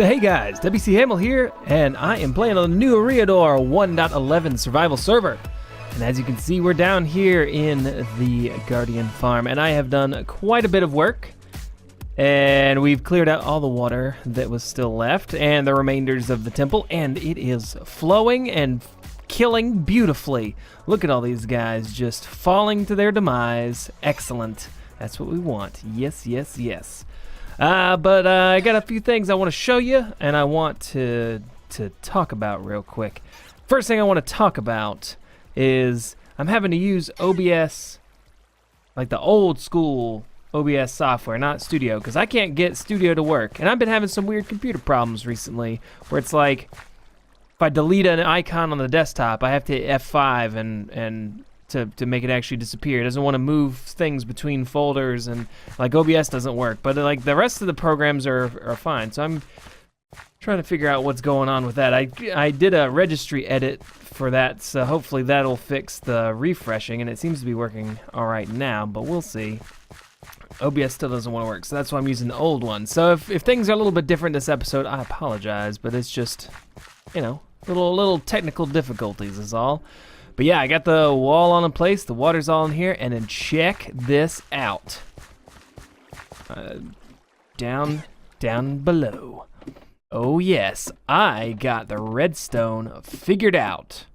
Hey guys, WC Hamill here, and I am playing on the new Eriador 1.11 survival server. And as you can see, we're down here in the Guardian farm, and I have done quite a bit of work. And we've cleared out all the water that was still left, and the remainders of the temple, and it is flowing and killing beautifully. Look at all these guys just falling to their demise. Excellent. That's what we want. Yes, yes, yes. But I got a few things I want to show you, and I want to talk about real quick. First thing I want to talk about is I'm having to use OBS, like the old school OBS software, not Studio, because I can't get Studio to work. And I've been having some weird computer problems recently, where it's like, if I delete an icon on the desktop, I have to hit F5 and to make it actually disappear. It doesn't want to move things between folders, and like OBS doesn't work, but like the rest of the programs are fine. So I'm trying to figure out what's going on with that. I did a registry edit for that, so hopefully that'll fix the refreshing, and it seems to be working all right now, but we'll see. OBS still doesn't want to work, so that's why I'm using the old one. So if things are a little bit different this episode, I apologize, but it's just, you know, little technical difficulties is all. But yeah, I got the wall on in place, the water's all in here, and then check this out. Down below. Oh yes, I got the redstone figured out.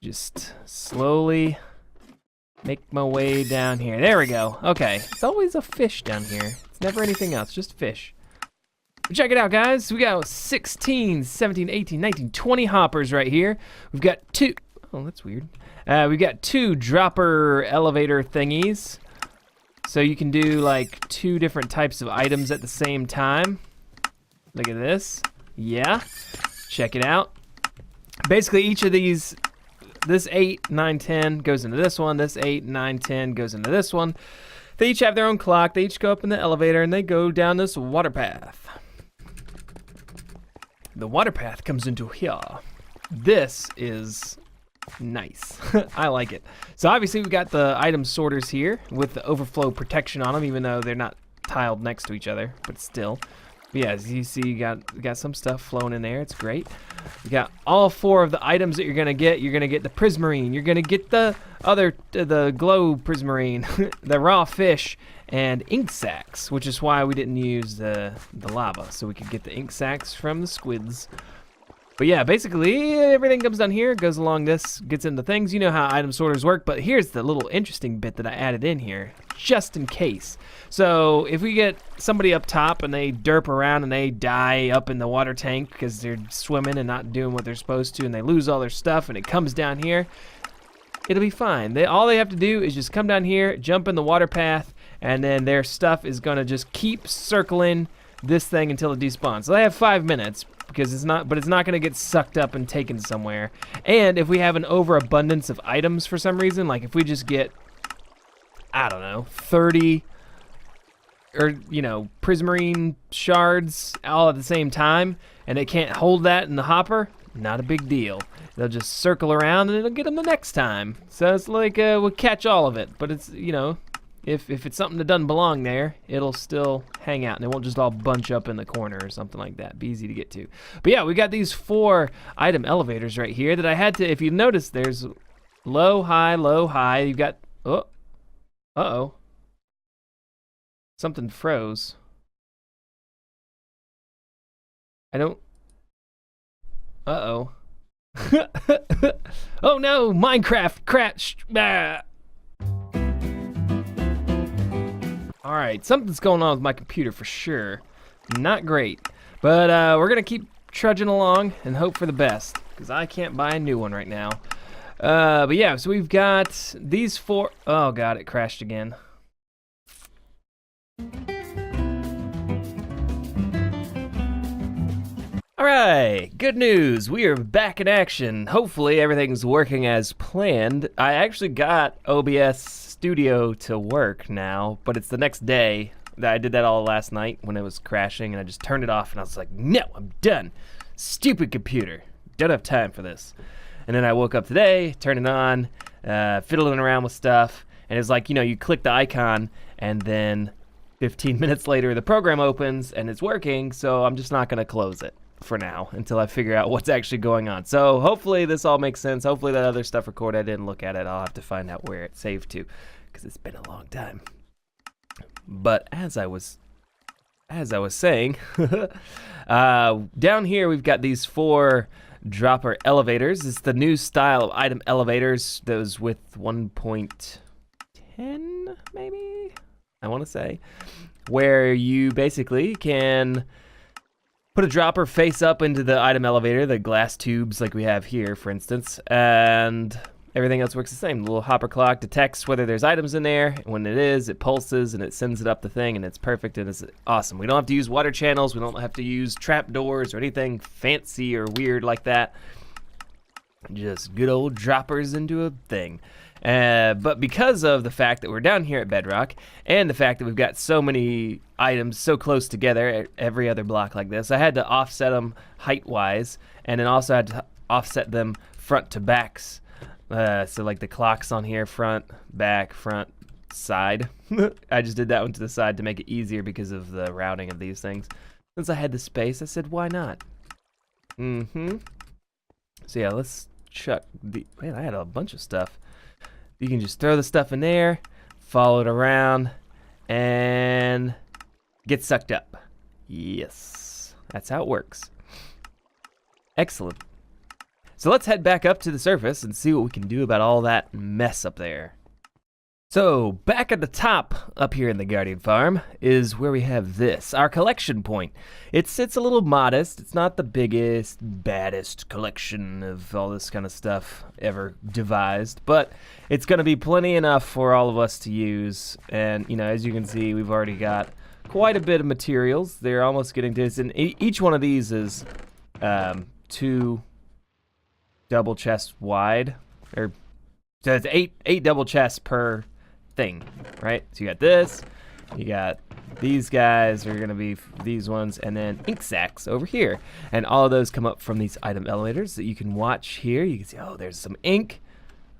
Just slowly make my way down here. There we go. Okay, it's always a fish down here. It's never anything else, just fish. But check it out, guys. We got 16, 17, 18, 19, 20 hoppers right here. We've got two... Oh, that's weird. We've got two dropper elevator thingies. So you can do like two different types of items at the same time. Look at this. Yeah. Check it out. Basically, each of these, this 8, 9, 10 goes into this one. This 8, 9, 10 goes into this one. They each have their own clock. They each go up in the elevator and they go down this water path. The water path comes into here. This is... nice. I like it. So obviously we've got the item sorters here with the overflow protection on them, even though they're not tiled next to each other, but still. But yeah, as you see, you got some stuff flowing in there. It's great. You got all 4 of the items that you're gonna get. You're gonna get the prismarine. You're gonna get the glow prismarine, the raw fish, and ink sacs, which is why we didn't use the lava, so we could get the ink sacs from the squids. But yeah, basically everything comes down here, goes along this, gets into things. You know how item sorters work, but here's the little interesting bit that I added in here, just in case. So if we get somebody up top and they derp around and they die up in the water tank because they're swimming and not doing what they're supposed to, and they lose all their stuff and it comes down here, it'll be fine. All they have to do is just come down here, jump in the water path, and then their stuff is gonna just keep circling this thing until it despawns. So they have 5 minutes. Because it's not going to get sucked up and taken somewhere. And if we have an overabundance of items for some reason, like if we just get, I don't know, 30 or, you know, prismarine shards all at the same time, and it can't hold that in the hopper, not a big deal. They'll just circle around and it'll get them the next time. So it's like we'll catch all of it, but it's, you know, if it's something that doesn't belong there, it'll still hang out and it won't just all bunch up in the corner or something like that. Be easy to get to. But yeah, we got these 4 item elevators right here that I had to, if you notice, there's low, high, low, high. You've got, oh, uh-oh. Something froze. I don't, uh-oh. Oh no, Minecraft crashed. Ah. Alright, something's going on with my computer for sure. Not great. But we're going to keep trudging along and hope for the best, because I can't buy a new one right now. But yeah, so we've got these 4... Oh god, it crashed again. Alright, good news. We are back in action. Hopefully everything's working as planned. I actually got OBS Studio to work now, but it's the next day. I did that all last night when it was crashing, and I just turned it off, and I was like, no, I'm done. Stupid computer. Don't have time for this. And then I woke up today, turned it on, fiddling around with stuff, and it's like, you know, you click the icon, and then 15 minutes later, the program opens and it's working, so I'm just not going to close it for now until I figure out what's actually going on. So hopefully this all makes sense. Hopefully that other stuff recorded, I didn't look at it. I'll have to find out where it's saved to because it's been a long time. But as I was saying, down here we've got these 4 dropper elevators. It's the new style of item elevators, those with 1.10 maybe, I want to say, where you basically can put a dropper face up into the item elevator, the glass tubes like we have here, for instance, and everything else works the same. The little hopper clock detects whether there's items in there. When it is, it pulses and it sends it up the thing, and it's perfect and it's awesome. We don't have to use water channels. We don't have to use trap doors or anything fancy or weird like that. Just good old droppers into a thing. But because of the fact that we're down here at Bedrock and the fact that we've got so many items so close together at every other block like this, I had to offset them height-wise, and then also had to offset them front to backs. So like the clocks on here, front, back, front, side. I just did that one to the side to make it easier because of the routing of these things. Since I had the space, I said, why not? So yeah, let's chuck the... Man, I had a bunch of stuff. You can just throw the stuff in there, follow it around, and get sucked up. Yes, that's how it works. Excellent. So let's head back up to the surface and see what we can do about all that mess up there. So back at the top up here in the Guardian Farm is where we have this, our collection point. It's a little modest. It's not the biggest, baddest collection of all this kind of stuff ever devised, but it's going to be plenty enough for all of us to use. And, you know, as you can see, we've already got quite a bit of materials. They're almost getting to this, and each one of these is 2 double chests wide, or so it's eight double chests per thing, right? So you got this, you got these guys are gonna be these ones, and then ink sacks over here, and all of those come up from these item elevators that you can watch here. You can see, oh, there's some ink.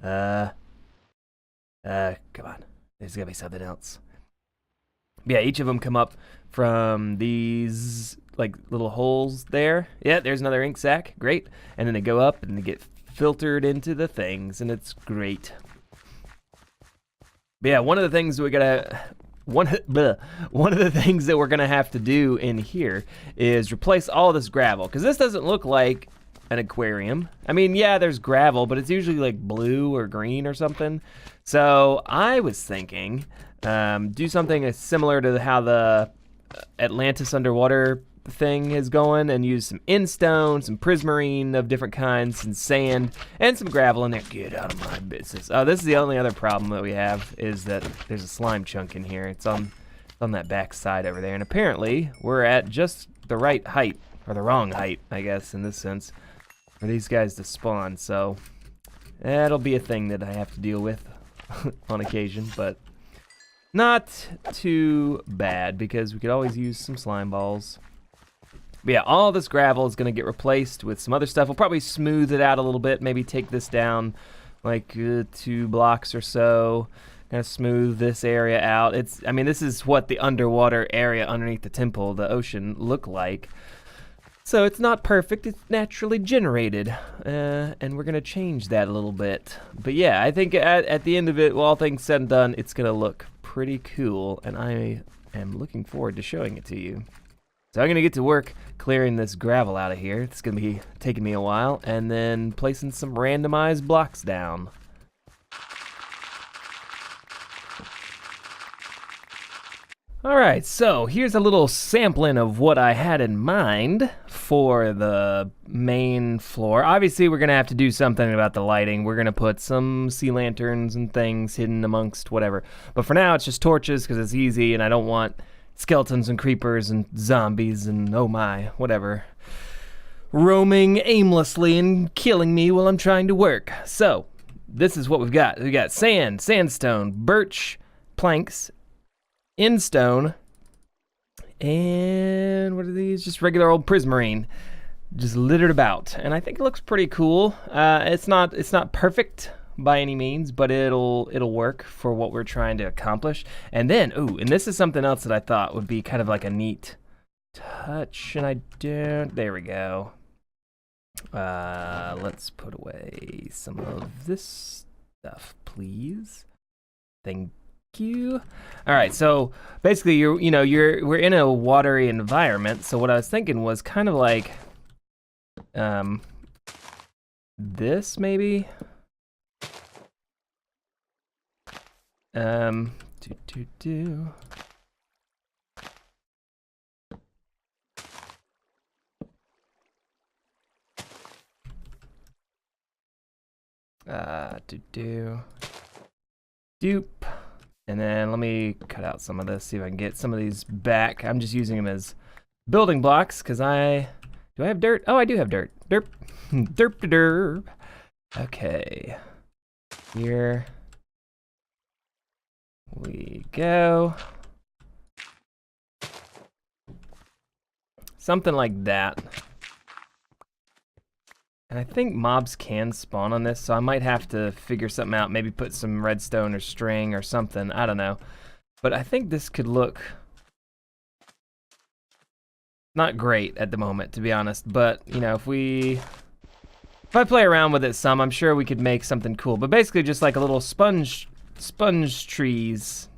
Come on, there's gotta be something else. Yeah, each of them come up from these like little holes there. Yeah, there's another ink sack. Great. And then they go up and they get filtered into the things, and it's great. But yeah, one of the things that we're gonna have to do in here is replace all this gravel, because this doesn't look like an aquarium. I mean, yeah, there's gravel, but it's usually like blue or green or something. So I was thinking, do something similar to how the Atlantis underwater thing is going, and use some in-stone, some prismarine of different kinds, some sand, and some gravel in there. Get out of my business. Oh, this is the only other problem that we have, is that there's a slime chunk in here. It's on that back side over there, and apparently we're at just the right height, or the wrong height, I guess, in this sense, for these guys to spawn. So that'll be a thing that I have to deal with on occasion, but not too bad, because we could always use some slime balls. But yeah, all this gravel is going to get replaced with some other stuff. We'll probably smooth it out a little bit, maybe take this down like 2 blocks or so, kind of smooth this area out. I mean, this is what the underwater area underneath the temple, the ocean, look like. So it's not perfect, it's naturally generated, and we're going to change that a little bit. But yeah, I think at the end of it, well, all things said and done, it's going to look pretty cool, and I am looking forward to showing it to you. So I'm going to get to work clearing this gravel out of here. It's going to be taking me a while, and then placing some randomized blocks down. Alright, so here's a little sampling of what I had in mind for the main floor. Obviously, we're going to have to do something about the lighting. We're going to put some sea lanterns and things hidden amongst whatever. But for now, it's just torches because it's easy, and I don't want skeletons and creepers and zombies and oh my, whatever, roaming aimlessly and killing me while I'm trying to work. So, this is what we've got. We got sand, sandstone, birch planks, in stone, and what are these? Just regular old prismarine, just littered about. And I think it looks pretty cool. It's not perfect, by any means, but it'll work for what we're trying to accomplish. And then, and this is something else that I thought would be kind of like a neat touch, and I don't. There we go. Let's put away some of this stuff, please. Thank you. All right, so basically, we're in a watery environment. So what I was thinking was kind of like, this maybe. Do. Dupe. And then let me cut out some of this, see if I can get some of these back. I'm just using them as building blocks because do I have dirt? Oh, I do have dirt. Derp. Derp. Okay. Here we go. Something like that. And I think mobs can spawn on this, so I might have to figure something out. Maybe put some redstone or string or something. I don't know. But I think this could look not great at the moment, to be honest. But, if I play around with it some, I'm sure we could make something cool. But basically just like a little sponge trees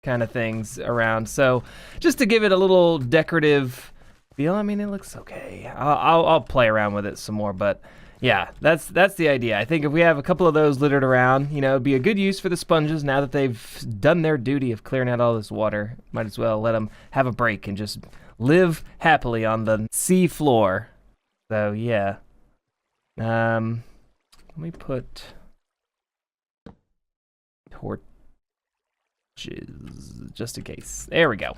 kind of things around. So just to give it a little decorative feel. I mean, it looks okay. I'll play around with it some more, but yeah, that's the idea. I think if we have a couple of those littered around, it'd be a good use for the sponges now that they've done their duty of clearing out all this water. Might as well let them have a break and just live happily on the sea floor. So yeah. Let me put torches just in case. There we go.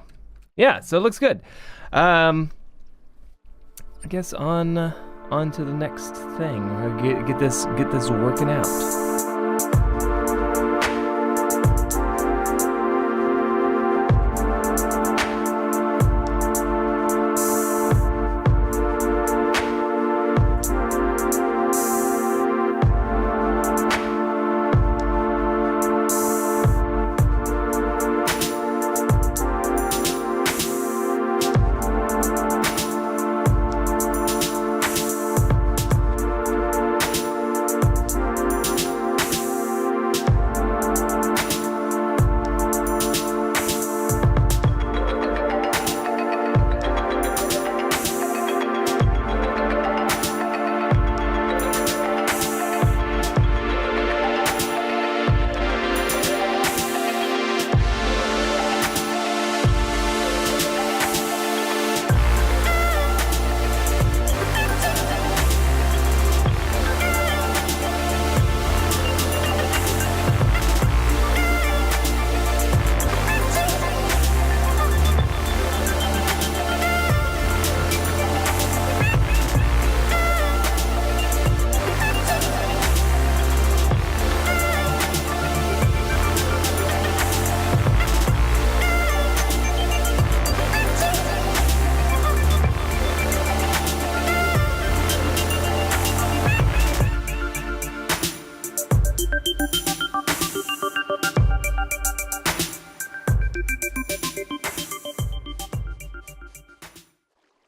Yeah, so it looks good. I guess on to the next thing. Get this working out.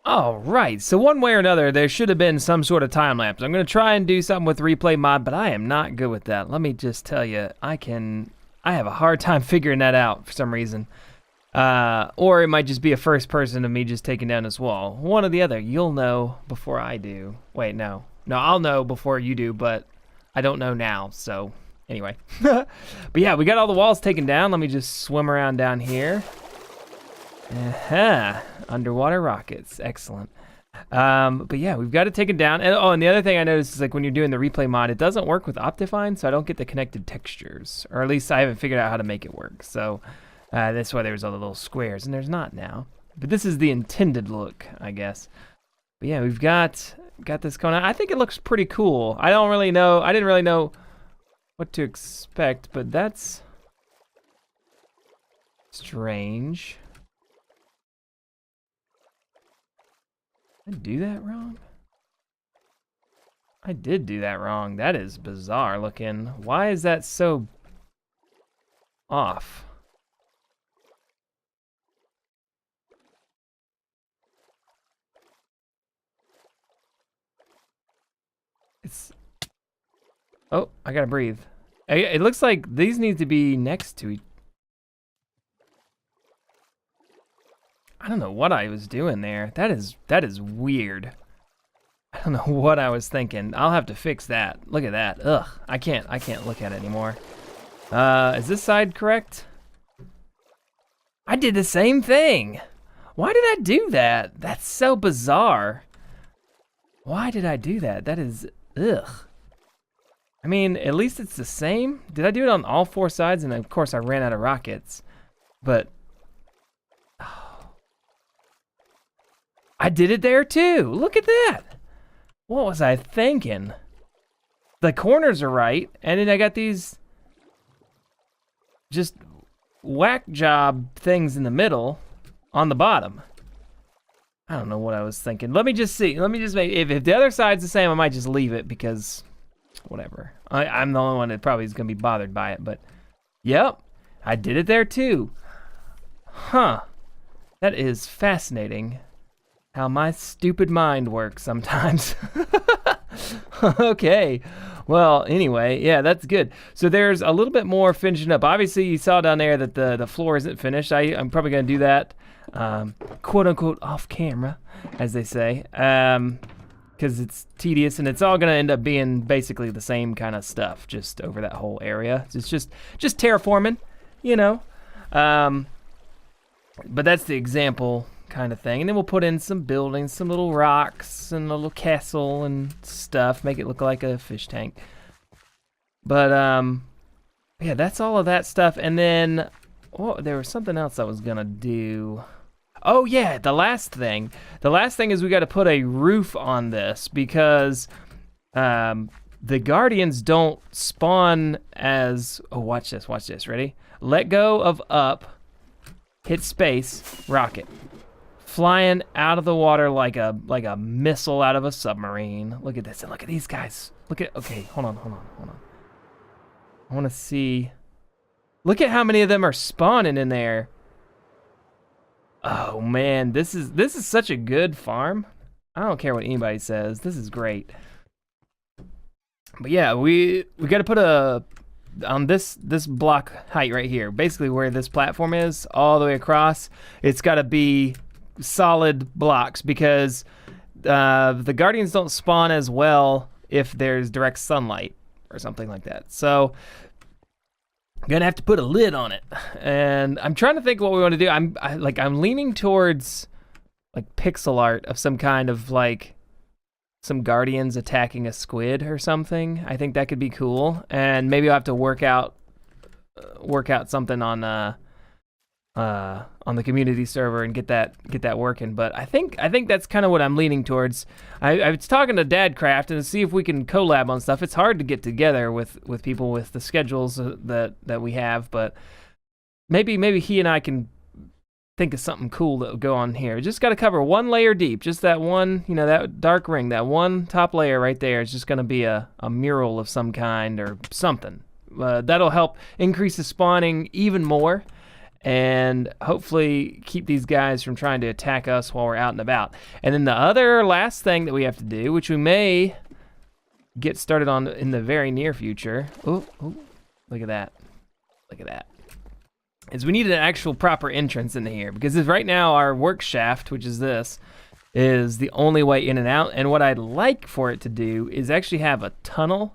All right, so one way or another, there should have been some sort of time lapse. I'm gonna try and do something with replay mod, but I am not good with that. Let me just tell you, I have a hard time figuring that out for some reason. Or it might just be a first person of me just taking down this wall. One or the other. You'll know before I do. Wait, no. No, I'll know before you do, but I don't know now, so anyway. But yeah, we got all the walls taken down. Let me just swim around down here. Underwater rockets, excellent. But yeah, we've got it taken down. And the other thing I noticed is like when you're doing the replay mod, it doesn't work with Optifine, so I don't get the connected textures, or at least I haven't figured out how to make it work. So that's why there's all the little squares, and there's not now. But this is the intended look, I guess. But yeah, we've got this going on. I think it looks pretty cool. I didn't really know what to expect, but that's strange. Did I do that wrong? I did do that wrong. That is bizarre looking. Why is that so off? It's... Oh, I gotta breathe. It looks like these need to be next to each... I don't know what I was doing there. That is weird. I don't know what I was thinking. I'll have to fix that. Look at that. Ugh, I can't look at it anymore. Is this side correct? I did the same thing. Why did I do that? That's so bizarre. Why did I do that? That is, ugh. I mean, at least it's the same. Did I do it on all 4 sides? And of course I ran out of rockets. But, oh. I did it there too. Look at that. What was I thinking? The corners are right, and then I got these just whack job things in the middle on the bottom. I don't know what I was thinking. Let me just see. Let me just make, if the other side's the same, I might just leave it because whatever. I'm the only one that probably is going to be bothered by it, but yep, I did it there too. Huh. That is fascinating how my stupid mind works sometimes. Okay. Well, anyway, yeah, that's good. So there's a little bit more finishing up. Obviously, you saw down there that the floor isn't finished. I'm probably going to do that, quote unquote, off camera, as they say, because it's tedious and it's all going to end up being basically the same kind of stuff, just over that whole area. It's just terraforming, you know. But that's the example kind of thing, and then we'll put in some buildings, some little rocks and a little castle and stuff, make it look like a fish tank. But yeah, that's all of that stuff. And then there was something else I was gonna do. Oh yeah, the last thing is we got to put a roof on this because the guardians don't spawn as, oh, watch this, ready? Let go of up, hit space, rocket. Flying out of the water like a missile out of a submarine. Look at this, and look at these guys. Okay, hold on. I want to see. Look at how many of them are spawning in there. Oh man, this is such a good farm. I don't care what anybody says. This is great. But yeah, we got to put on this block height right here, basically where this platform is, all the way across. It's got to be solid blocks because the guardians don't spawn as well if there's direct sunlight or something like that. So I'm gonna have to put a lid on it, and I'm trying to think what we want to do. I'm leaning towards like pixel art of some kind of like some guardians attacking a squid or something. I think that could be cool, and maybe I'll have to work out something on the community server and get that working. But I think that's kind of what I'm leaning towards. I was talking to Dadcraft and see if we can collab on stuff. It's hard to get together with people with the schedules that we have, but maybe he and I can think of something cool that will go on here. Just got to cover one layer deep, just that one, that dark ring, that one top layer right there is just going to be a mural of some kind or something. That'll help increase the spawning even more, and hopefully keep these guys from trying to attack us while we're out and about. And then the other last thing that we have to do, which we may get started on in the very near future. Oh, look at that. Is we need an actual proper entrance into here, because right now our work shaft, which is this, is the only way in and out. And what I'd like for it to do is actually have a tunnel,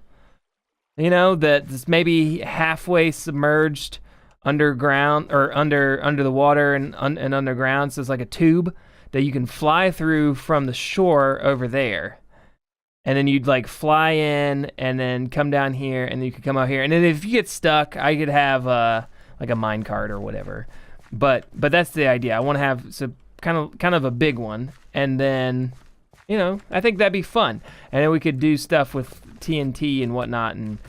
that's maybe halfway submerged underground or under the water and underground. So it's like a tube that you can fly through from the shore over there, and then you'd like fly in and then come down here, and then you could come out here, and then if you get stuck, I could have like a mine cart or whatever. But that's the idea. I want to have kind of a big one, and then I think that'd be fun, and then we could do stuff with TNT and whatnot, and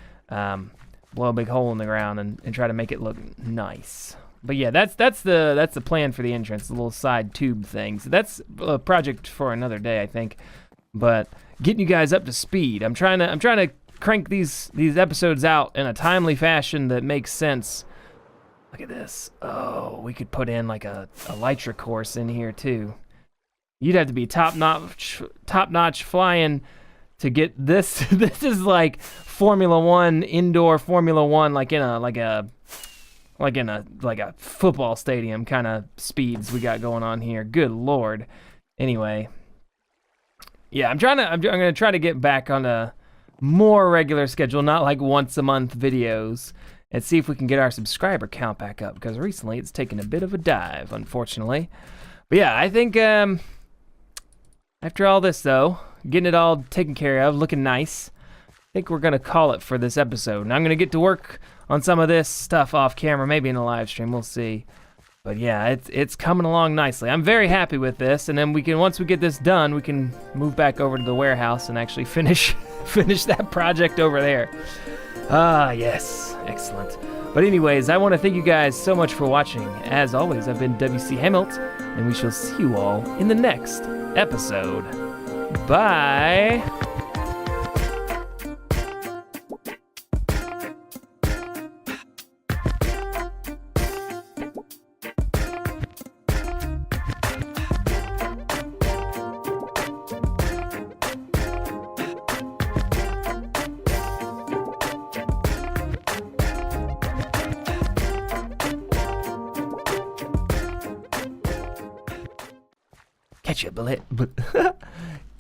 blow a big hole in the ground and try to make it look nice. But yeah, that's the plan for the entrance, the little side tube thing. So that's a project for another day, I think. But getting you guys up to speed. I'm trying to crank these episodes out in a timely fashion that makes sense. Look at this. Oh, we could put in like a Elytra course in here too. You'd have to be top notch flying to get this. This is like Formula One, indoor Formula One, like in a football stadium kind of speeds we got going on here. Good Lord. Anyway, yeah, I'm gonna try to get back on a more regular schedule, not like once a month videos, and see if we can get our subscriber count back up, because recently it's taken a bit of a dive, unfortunately. But yeah, I think after all this though, getting it all taken care of, looking nice, I think we're gonna call it for this episode. And I'm gonna get to work on some of this stuff off camera, maybe in a live stream, we'll see. But yeah, it's coming along nicely. I'm very happy with this, and then once we get this done, we can move back over to the warehouse and actually finish that project over there. Ah, yes, excellent. But anyways, I want to thank you guys so much for watching. As always, I've been WC Hamilton, and we shall see you all in the next episode. Bye.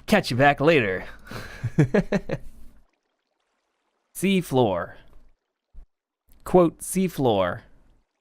Catch you back later. Sea floor. Quote, sea floor.